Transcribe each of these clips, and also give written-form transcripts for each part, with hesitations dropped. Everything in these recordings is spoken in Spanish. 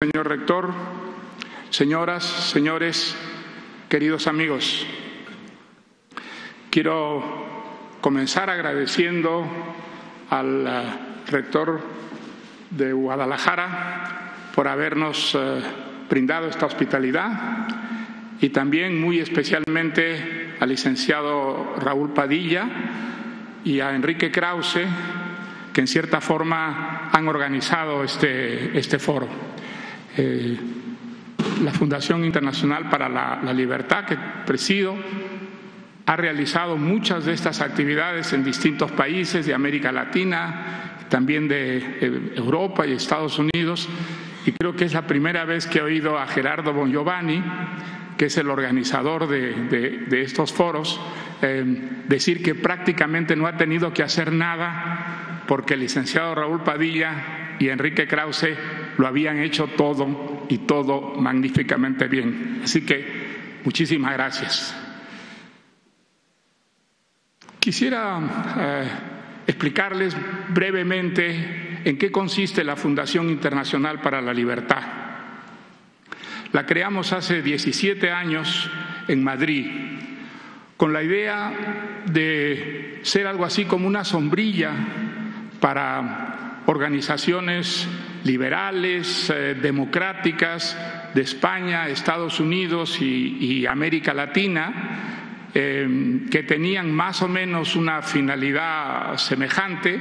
Señor rector, señoras, señores, queridos amigos, quiero comenzar agradeciendo al rector de Guadalajara por habernos brindado esta hospitalidad y también muy especialmente al licenciado Raúl Padilla y a Enrique Krause, que en cierta forma han organizado este foro. La Fundación Internacional para la Libertad, que presido, ha realizado muchas de estas actividades en distintos países de América Latina, también de Europa y Estados Unidos, y creo que es la primera vez que he oído a Gerardo Bongiovanni, que es el organizador de estos foros, decir que prácticamente no ha tenido que hacer nada porque el licenciado Raúl Padilla y Enrique Krause lo habían hecho todo y todo magníficamente bien. Así que muchísimas gracias. Quisiera explicarles brevemente en qué consiste la Fundación Internacional para la Libertad. La creamos hace 17 años en Madrid, con la idea de ser algo así como una sombrilla para organizaciones liberales, democráticas de España, Estados Unidos y América Latina, que tenían más o menos una finalidad semejante: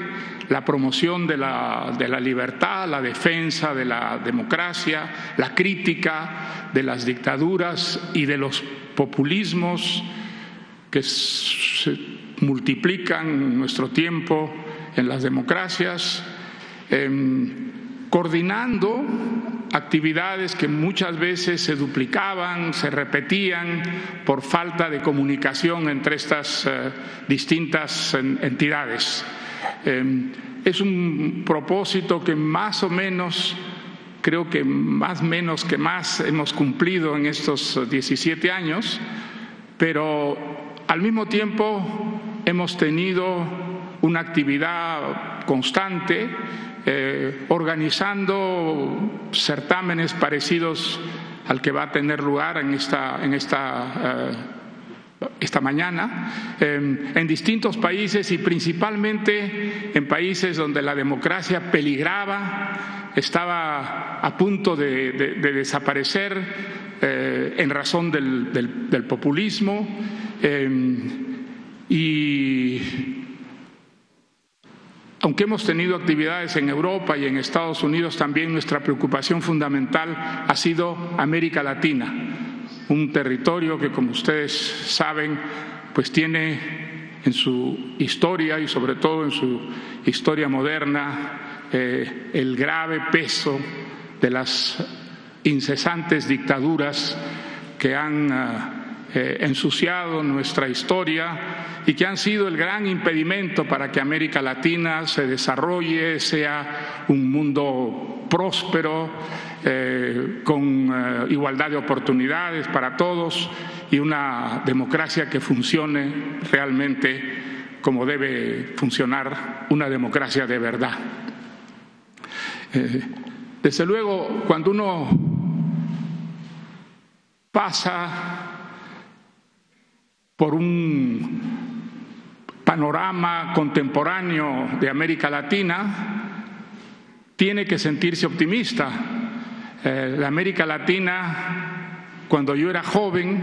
la promoción de la libertad, la defensa de la democracia, la crítica de las dictaduras y de los populismos que se multiplican en nuestro tiempo en las democracias, coordinando actividades que muchas veces se duplicaban, se repetían por falta de comunicación entre estas distintas entidades. Es un propósito que más o menos, creo que más menos que más hemos cumplido en estos 17 años, pero al mismo tiempo hemos tenido una actividad constante, organizando certámenes parecidos al que va a tener lugar esta mañana, en distintos países y principalmente en países donde la democracia peligraba, estaba a punto de desaparecer en razón del populismo, y aunque hemos tenido actividades en Europa y en Estados Unidos, también nuestra preocupación fundamental ha sido América Latina, un territorio que, como ustedes saben, pues tiene en su historia y sobre todo en su historia moderna el grave peso de las incesantes dictaduras que han ensuciado nuestra historia y que han sido el gran impedimento para que América Latina se desarrolle, sea un mundo próspero, con igualdad de oportunidades para todos y una democracia que funcione realmente como debe funcionar una democracia de verdad. Desde luego, cuando uno pasa por un panorama contemporáneo de América Latina, tiene que sentirse optimista. La América Latina, cuando yo era joven,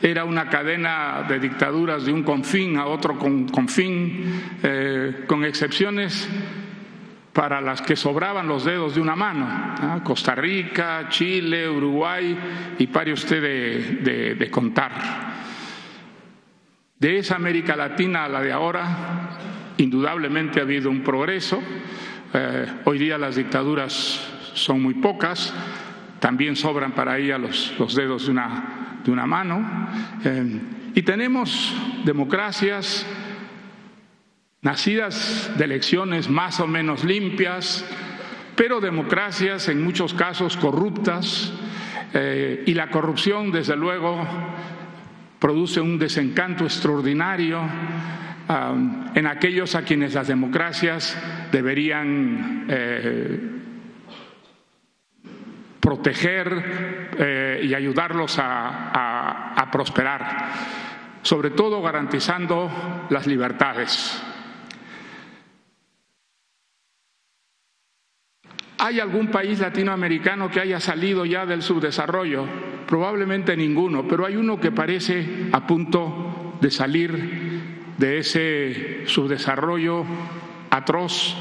era una cadena de dictaduras de un confín a otro confín, con excepciones para las que sobraban los dedos de una mano, Costa Rica, Chile, Uruguay, y pare usted de contar. De esa América Latina a la de ahora, indudablemente ha habido un progreso. Hoy día las dictaduras son muy pocas, también sobran para ella los dedos de una mano. Y tenemos democracias nacidas de elecciones más o menos limpias, pero democracias en muchos casos corruptas, y la corrupción, desde luego, produce un desencanto extraordinario en aquellos a quienes las democracias deberían proteger y ayudarlos a prosperar, sobre todo garantizando las libertades. ¿Hay algún país latinoamericano que haya salido ya del subdesarrollo? Probablemente ninguno, pero hay uno que parece a punto de salir de ese subdesarrollo atroz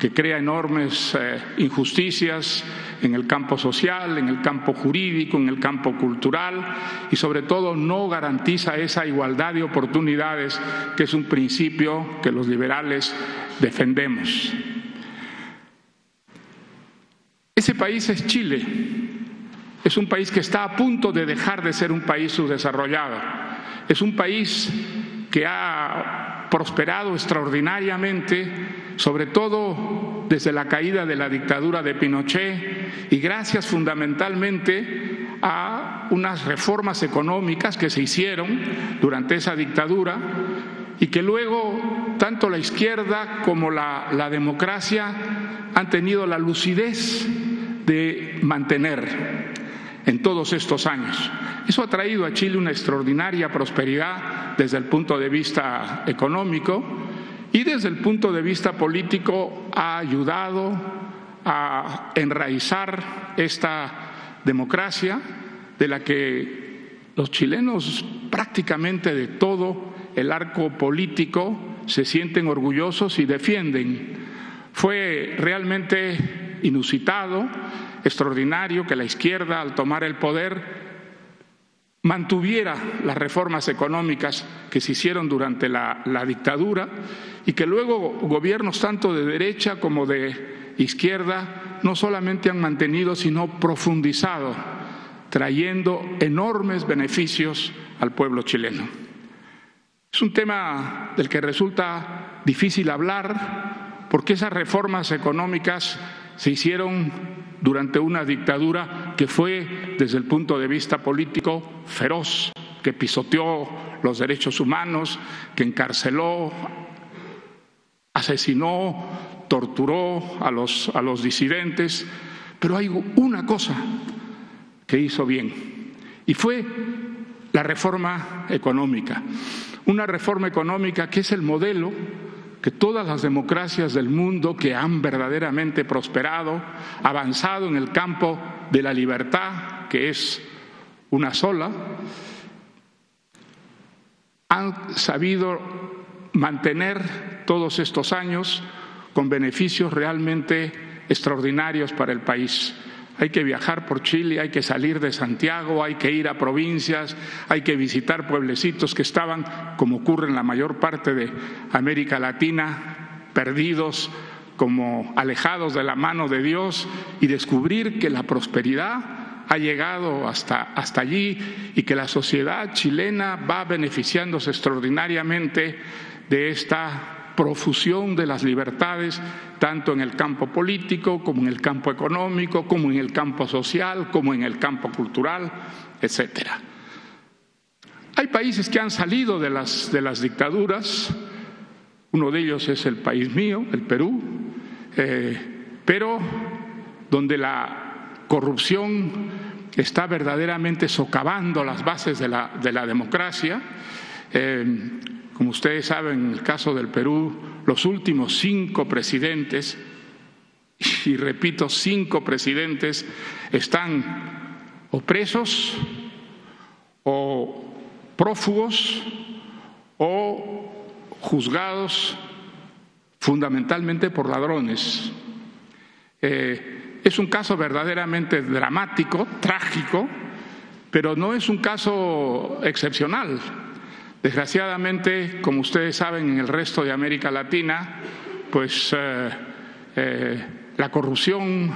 que crea enormes injusticias en el campo social, en el campo jurídico, en el campo cultural y sobre todo no garantiza esa igualdad de oportunidades que es un principio que los liberales defendemos. Ese país es Chile. Es un país que está a punto de dejar de ser un país subdesarrollado. Es un país que ha prosperado extraordinariamente, sobre todo desde la caída de la dictadura de Pinochet y gracias fundamentalmente a unas reformas económicas que se hicieron durante esa dictadura y que luego tanto la izquierda como la democracia han tenido la lucidez de mantener en todos estos años. Eso ha traído a Chile una extraordinaria prosperidad desde el punto de vista económico y desde el punto de vista político ha ayudado a enraizar esta democracia de la que los chilenos prácticamente de todo el arco político se sienten orgullosos y defienden. Fue realmente inusitado, extraordinario que la izquierda, al tomar el poder, mantuviera las reformas económicas que se hicieron durante la dictadura y que luego gobiernos tanto de derecha como de izquierda no solamente han mantenido, sino profundizado, trayendo enormes beneficios al pueblo chileno. Es un tema del que resulta difícil hablar porque esas reformas económicas se hicieron durante una dictadura que fue, desde el punto de vista político, feroz, que pisoteó los derechos humanos, que encarceló, asesinó, torturó a los disidentes. Pero hay una cosa que hizo bien, y fue la reforma económica. Una reforma económica que es el modelo que todas las democracias del mundo que han verdaderamente prosperado, avanzado en el campo de la libertad, que es una sola, han sabido mantener todos estos años con beneficios realmente extraordinarios para el país. Hay que viajar por Chile, hay que salir de Santiago, hay que ir a provincias, hay que visitar pueblecitos que estaban, como ocurre en la mayor parte de América Latina, perdidos, como alejados de la mano de Dios, y descubrir que la prosperidad ha llegado hasta allí y que la sociedad chilena va beneficiándose extraordinariamente de esta profusión de las libertades, tanto en el campo político, como en el campo económico, como en el campo social, como en el campo cultural, etcétera. Hay países que han salido de las dictaduras, uno de ellos es el país mío, el Perú, pero donde la corrupción está verdaderamente socavando las bases de la democracia. Como ustedes saben, en el caso del Perú, los últimos 5 presidentes, y repito, 5 presidentes, están o presos, o prófugos, o juzgados fundamentalmente por ladrones. Es un caso verdaderamente dramático, trágico, pero no es un caso excepcional. Desgraciadamente, como ustedes saben, en el resto de América Latina, pues la corrupción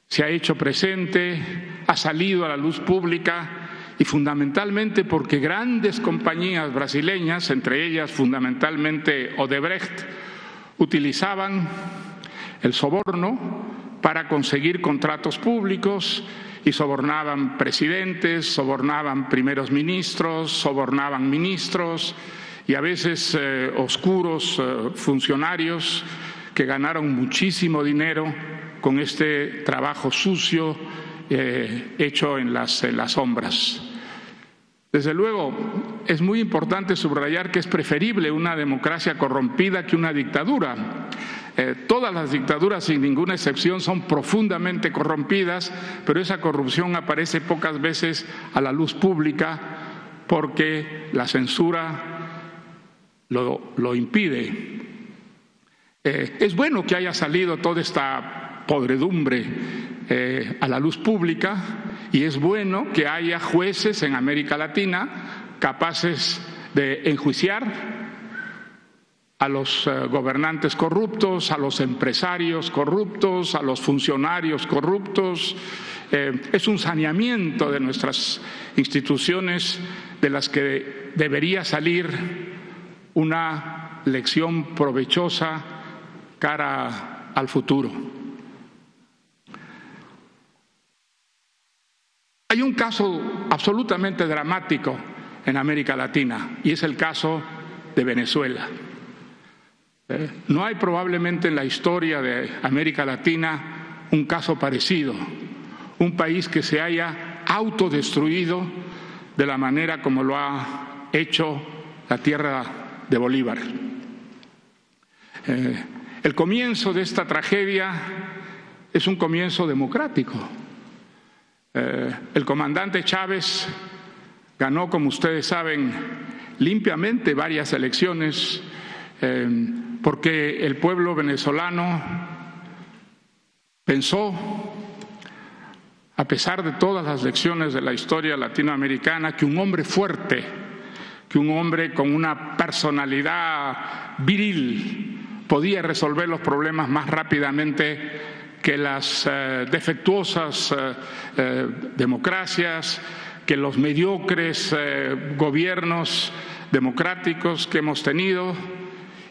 se ha hecho presente, ha salido a la luz pública y fundamentalmente porque grandes compañías brasileñas, entre ellas fundamentalmente Odebrecht, utilizaban el soborno para conseguir contratos públicos y sobornaban presidentes, sobornaban primeros ministros, sobornaban ministros y a veces oscuros funcionarios que ganaron muchísimo dinero con este trabajo sucio hecho en las sombras. Desde luego, es muy importante subrayar que es preferible una democracia corrompida que una dictadura. Todas las dictaduras, sin ninguna excepción, son profundamente corrompidas, pero esa corrupción aparece pocas veces a la luz pública porque la censura lo impide. Es bueno que haya salido toda esta podredumbre a la luz pública, y es bueno que haya jueces en América Latina capaces de enjuiciar a los gobernantes corruptos, a los empresarios corruptos, a los funcionarios corruptos. Es un saneamiento de nuestras instituciones de las que debería salir una lección provechosa cara al futuro. Hay un caso absolutamente dramático en América Latina, y es el caso de Venezuela. No hay probablemente en la historia de América Latina un caso parecido, un país que se haya autodestruido de la manera como lo ha hecho la tierra de Bolívar. El comienzo de esta tragedia es un comienzo democrático. El comandante Chávez ganó, como ustedes saben, limpiamente varias elecciones porque el pueblo venezolano pensó, a pesar de todas las lecciones de la historia latinoamericana, que un hombre fuerte, que un hombre con una personalidad viril podía resolver los problemas más rápidamente que las defectuosas democracias, que los mediocres gobiernos democráticos que hemos tenido.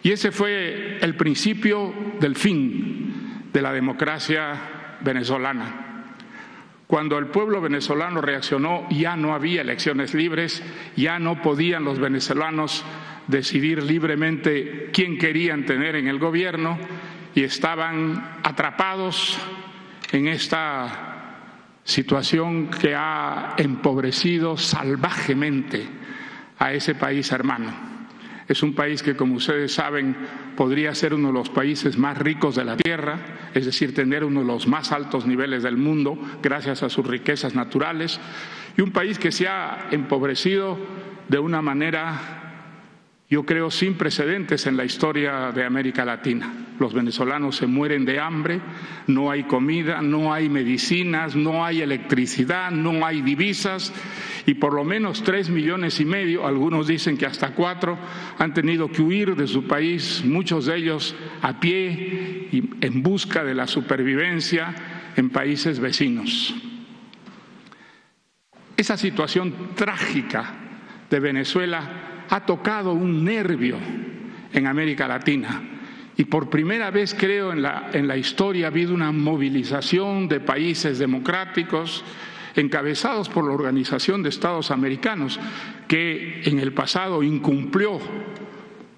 Y ese fue el principio del fin de la democracia venezolana. Cuando el pueblo venezolano reaccionó, ya no había elecciones libres, ya no podían los venezolanos decidir libremente quién querían tener en el gobierno, y estaban atrapados en esta situación que ha empobrecido salvajemente a ese país hermano. Es un país que, como ustedes saben, podría ser uno de los países más ricos de la tierra, es decir, tener uno de los más altos niveles del mundo gracias a sus riquezas naturales, y un país que se ha empobrecido de una manera, yo creo, sin precedentes en la historia de América Latina. Los venezolanos se mueren de hambre, no hay comida, no hay medicinas, no hay electricidad, no hay divisas, y por lo menos 3,5 millones, algunos dicen que hasta 4, han tenido que huir de su país, muchos de ellos a pie y en busca de la supervivencia en países vecinos. Esa situación trágica de Venezuela ha tocado un nervio en América Latina, y por primera vez, creo, en la historia ha habido una movilización de países democráticos encabezados por la Organización de Estados Americanos, que en el pasado incumplió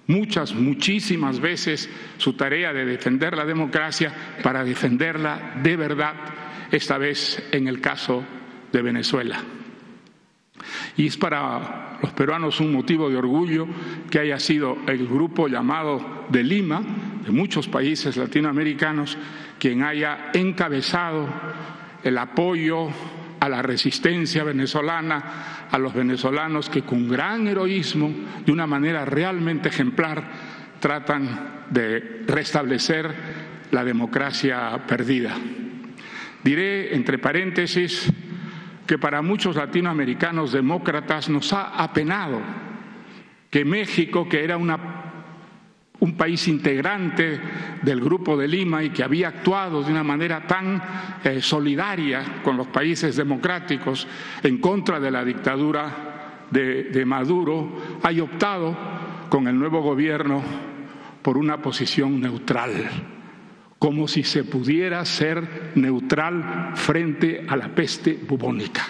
muchísimas veces su tarea de defender la democracia, para defenderla de verdad, esta vez en el caso de Venezuela. Y es para los peruanos un motivo de orgullo que haya sido el grupo llamado de Lima, de muchos países latinoamericanos, quien haya encabezado el apoyo a la resistencia venezolana, a los venezolanos que con gran heroísmo, de una manera realmente ejemplar, tratan de restablecer la democracia perdida. Diré, entre paréntesis, que para muchos latinoamericanos demócratas nos ha apenado que México, que era un país integrante del Grupo de Lima y que había actuado de una manera tan solidaria con los países democráticos en contra de la dictadura de Maduro, haya optado con el nuevo gobierno por una posición neutral, como si se pudiera ser neutral frente a la peste bubónica.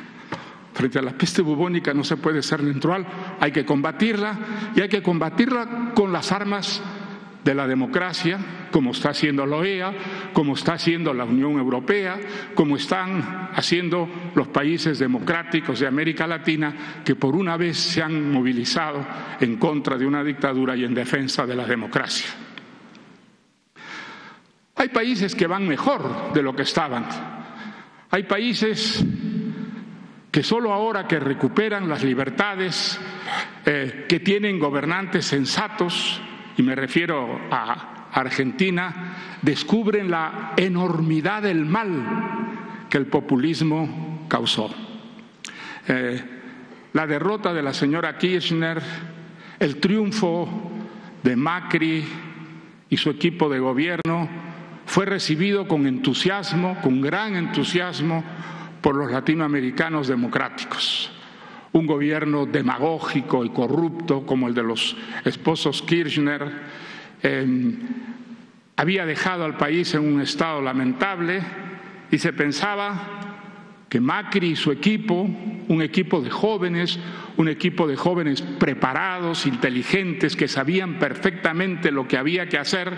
Frente a la peste bubónica no se puede ser neutral, hay que combatirla, y hay que combatirla con las armas de la democracia, como está haciendo la OEA, como está haciendo la Unión Europea, como están haciendo los países democráticos de América Latina, que por una vez se han movilizado en contra de una dictadura y en defensa de la democracia. Hay países que van mejor de lo que estaban. Hay países que solo ahora que recuperan las libertades, que tienen gobernantes sensatos, y me refiero a Argentina, descubren la enormidad del mal que el populismo causó. La derrota de la señora Kirchner, el triunfo de Macri y su equipo de gobierno fue recibido con entusiasmo, con gran entusiasmo, por los latinoamericanos democráticos. Un gobierno demagógico y corrupto como el de los esposos Kirchner había dejado al país en un estado lamentable y se pensaba que Macri y su equipo, un equipo de jóvenes preparados, inteligentes, que sabían perfectamente lo que había que hacer,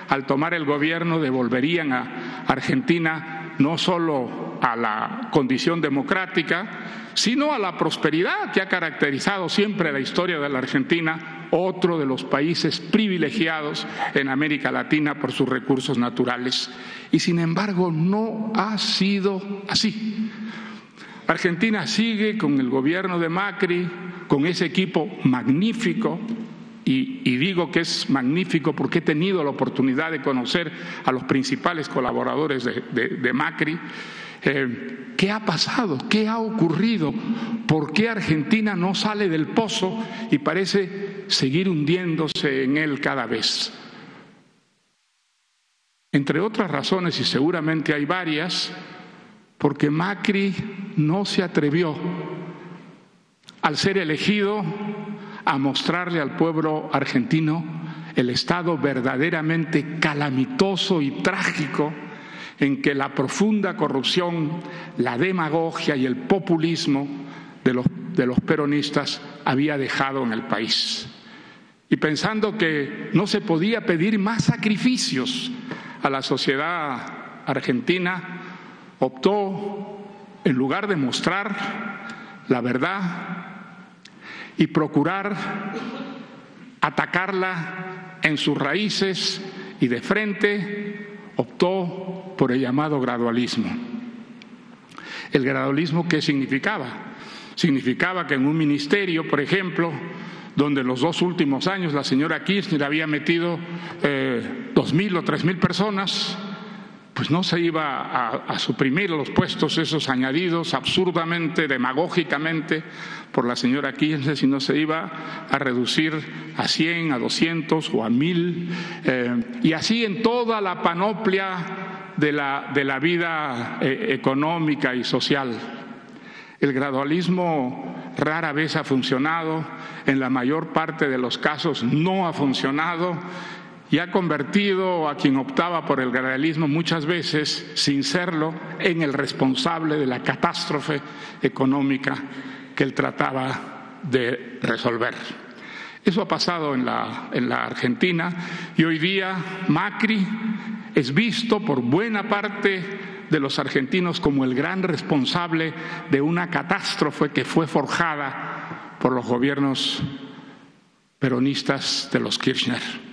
al tomar el gobierno devolverían a Argentina no solo a la condición democrática, sino a la prosperidad que ha caracterizado siempre la historia de la Argentina, otro de los países privilegiados en América Latina por sus recursos naturales. Y sin embargo no ha sido así. Argentina sigue con el gobierno de Macri, con ese equipo magnífico, y digo que es magnífico porque he tenido la oportunidad de conocer a los principales colaboradores de Macri. ¿Qué ha pasado? ¿Qué ha ocurrido? ¿Por qué Argentina no sale del pozo y parece seguir hundiéndose en él cada vez? Entre otras razones, y seguramente hay varias, porque Macri no se atrevió, al ser elegido, a mostrarle al pueblo argentino el estado verdaderamente calamitoso y trágico en que la profunda corrupción, la demagogia y el populismo de los peronistas había dejado en el país. Y pensando que no se podía pedir más sacrificios a la sociedad argentina, optó, en lugar de mostrar la verdad y procurar atacarla en sus raíces y de frente, optó por el llamado gradualismo. ¿El gradualismo qué significaba? Significaba que en un ministerio, por ejemplo, donde los 2 últimos años la señora Kirchner había metido 2.000 o 3.000 personas, pues no se iba a suprimir los puestos esos añadidos absurdamente, demagógicamente por la señora Kirchner, sino se iba a reducir a 100, a 200 o a 1.000, y así en toda la panoplia de la vida económica y social. El gradualismo rara vez ha funcionado, en la mayor parte de los casos no ha funcionado, y ha convertido a quien optaba por el gradualismo muchas veces, sin serlo, en el responsable de la catástrofe económica que él trataba de resolver. Eso ha pasado en la Argentina, y hoy día Macri es visto por buena parte de los argentinos como el gran responsable de una catástrofe que fue forjada por los gobiernos peronistas de los Kirchner.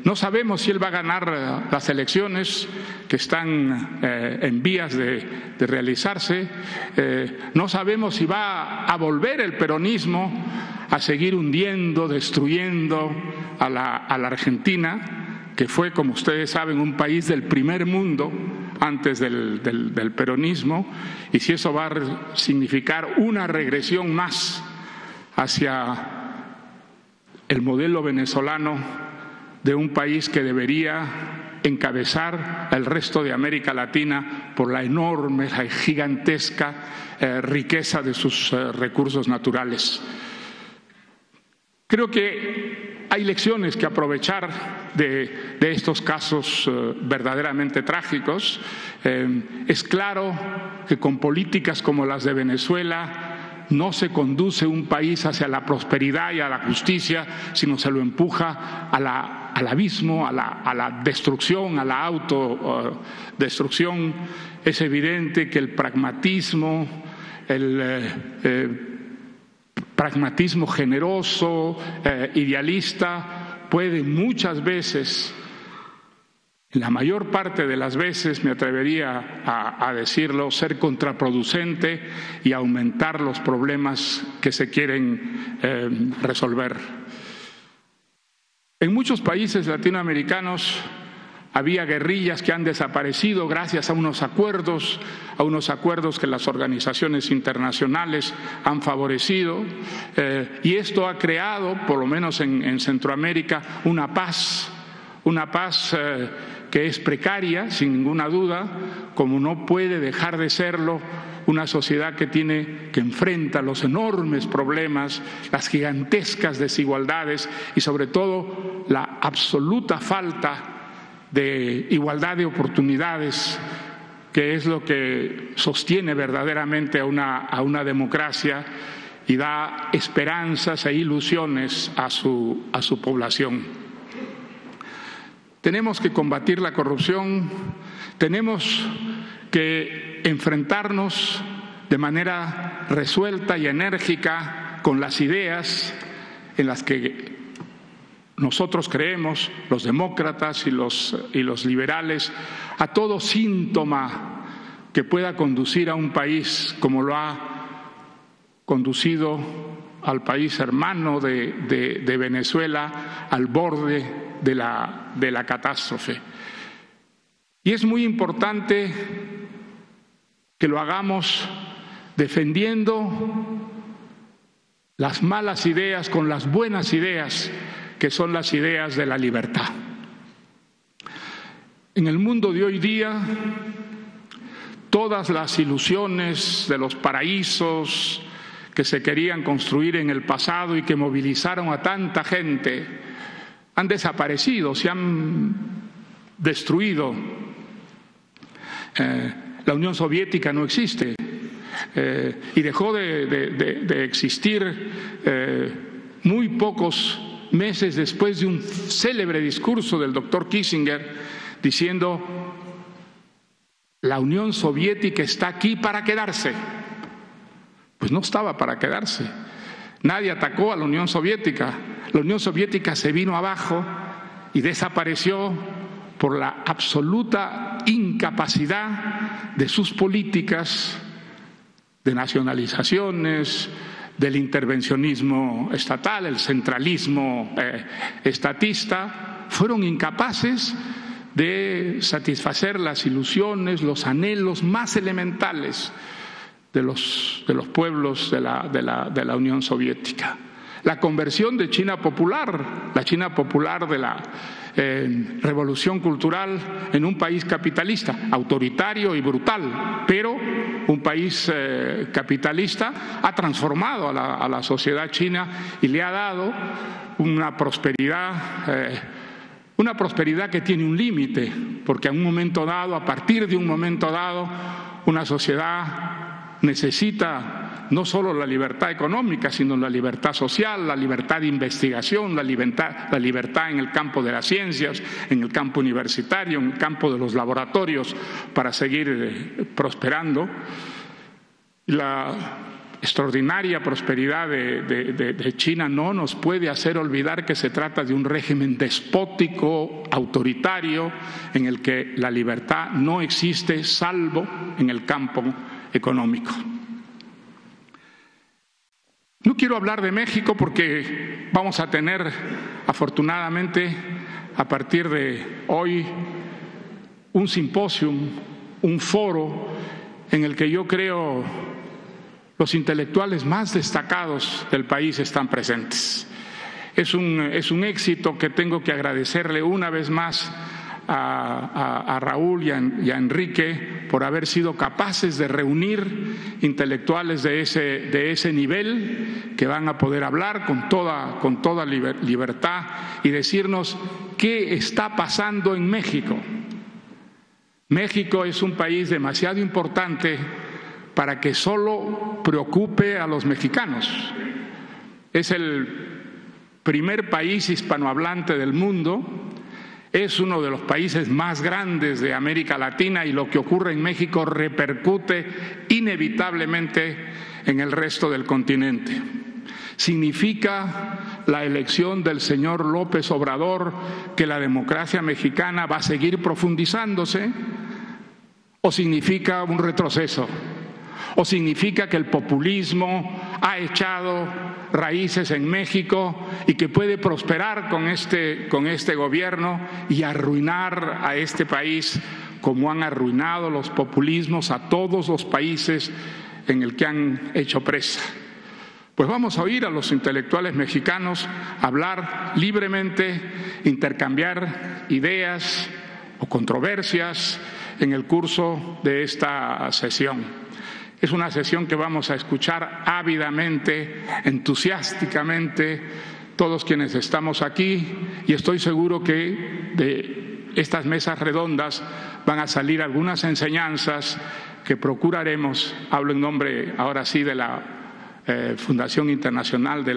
No sabemos si él va a ganar las elecciones que están en vías de realizarse. No sabemos si va a volver el peronismo a seguir hundiendo, destruyendo a la Argentina, que fue, como ustedes saben, un país del primer mundo antes del peronismo, y si eso va a significar una regresión más hacia el modelo venezolano de un país que debería encabezar al resto de América Latina por la enorme, la gigantesca riqueza de sus recursos naturales. Creo que hay lecciones que aprovechar de estos casos verdaderamente trágicos. Es claro que con políticas como las de Venezuela no se conduce un país hacia la prosperidad y a la justicia, sino se lo empuja a la al abismo, a la destrucción, a la autodestrucción. Es evidente que el pragmatismo, pragmatismo generoso, idealista, puede muchas veces, en la mayor parte de las veces, me atrevería a decirlo, ser contraproducente y aumentar los problemas que se quieren resolver. En muchos países latinoamericanos había guerrillas que han desaparecido gracias a unos acuerdos que las organizaciones internacionales han favorecido, y esto ha creado, por lo menos en Centroamérica, una paz que es precaria, sin ninguna duda, como no puede dejar de serlo una sociedad que enfrenta los enormes problemas, las gigantescas desigualdades y sobre todo la absoluta falta de igualdad de oportunidades, que es lo que sostiene verdaderamente a una democracia y da esperanzas e ilusiones a su población. Tenemos que combatir la corrupción, tenemos que enfrentarnos de manera resuelta y enérgica con las ideas en las que nosotros creemos, los demócratas y los liberales, a todo síntoma que pueda conducir a un país como lo ha conducido al país hermano de Venezuela, al borde de la catástrofe. Y es muy importante que lo hagamos defendiendo las malas ideas con las buenas ideas, que son las ideas de la libertad. En el mundo de hoy día, todas las ilusiones de los paraísos que se querían construir en el pasado y que movilizaron a tanta gente han desaparecido, se han destruido. La Unión Soviética no existe y dejó de existir muy pocos meses después de un célebre discurso del doctor Kissinger diciendo: la Unión Soviética está aquí para quedarse. Pues no estaba para quedarse. Nadie atacó a la Unión Soviética. La Unión Soviética se vino abajo y desapareció por la absoluta incapacidad de sus políticas de nacionalizaciones, del intervencionismo estatal, el centralismo estatista. Fueron incapaces de satisfacer las ilusiones, los anhelos más elementales de los pueblos de la Unión Soviética. La conversión de China popular, la China popular de la revolución cultural, en un país capitalista, autoritario y brutal, pero un país capitalista, ha transformado a la sociedad china y le ha dado una prosperidad que tiene un límite, porque a partir de un momento dado, una sociedad necesita no solo la libertad económica, sino la libertad social, la libertad de investigación, la libertad en el campo de las ciencias, en el campo universitario, en el campo de los laboratorios, para seguir prosperando. La extraordinaria prosperidad de China no nos puede hacer olvidar que se trata de un régimen despótico, autoritario, en el que la libertad no existe salvo en el campo económico. No quiero hablar de México porque vamos a tener, afortunadamente, a partir de hoy, un simposium, un foro en el que yo creo los intelectuales más destacados del país están presentes. Es un éxito que tengo que agradecerle una vez más a Raúl y a Enrique por haber sido capaces de reunir intelectuales de ese nivel, que van a poder hablar con toda libertad y decirnos qué está pasando en México. México es un país demasiado importante para que solo preocupe a los mexicanos. Es el primer país hispanohablante del mundo es uno de los países más grandes de América Latina y lo que ocurre en México repercute inevitablemente en el resto del continente. ¿Significa la elección del señor López Obrador que la democracia mexicana va a seguir profundizándose? ¿O significa un retroceso? ¿O significa que el populismo ha echado raíces en México y que puede prosperar con este gobierno y arruinar a este país como han arruinado los populismos a todos los países en el que han hecho presa? Pues vamos a oír a los intelectuales mexicanos hablar libremente, intercambiar ideas o controversias en el curso de esta sesión. Es una sesión que vamos a escuchar ávidamente, entusiásticamente, todos quienes estamos aquí, y estoy seguro que de estas mesas redondas van a salir algunas enseñanzas que procuraremos, hablo en nombre ahora sí de la Fundación Internacional de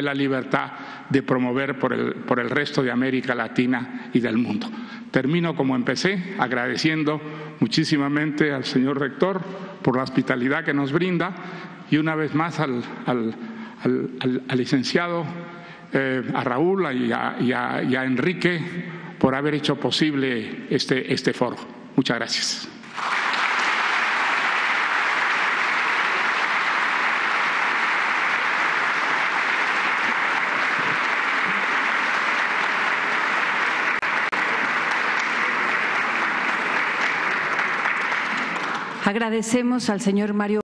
la Libertad, de promover por el resto de América Latina y del mundo. Termino como empecé, agradeciendo muchísimamente al señor rector por la hospitalidad que nos brinda y una vez más al licenciado, a Raúl y a Enrique por haber hecho posible este foro. Muchas gracias. Agradecemos al señor Mario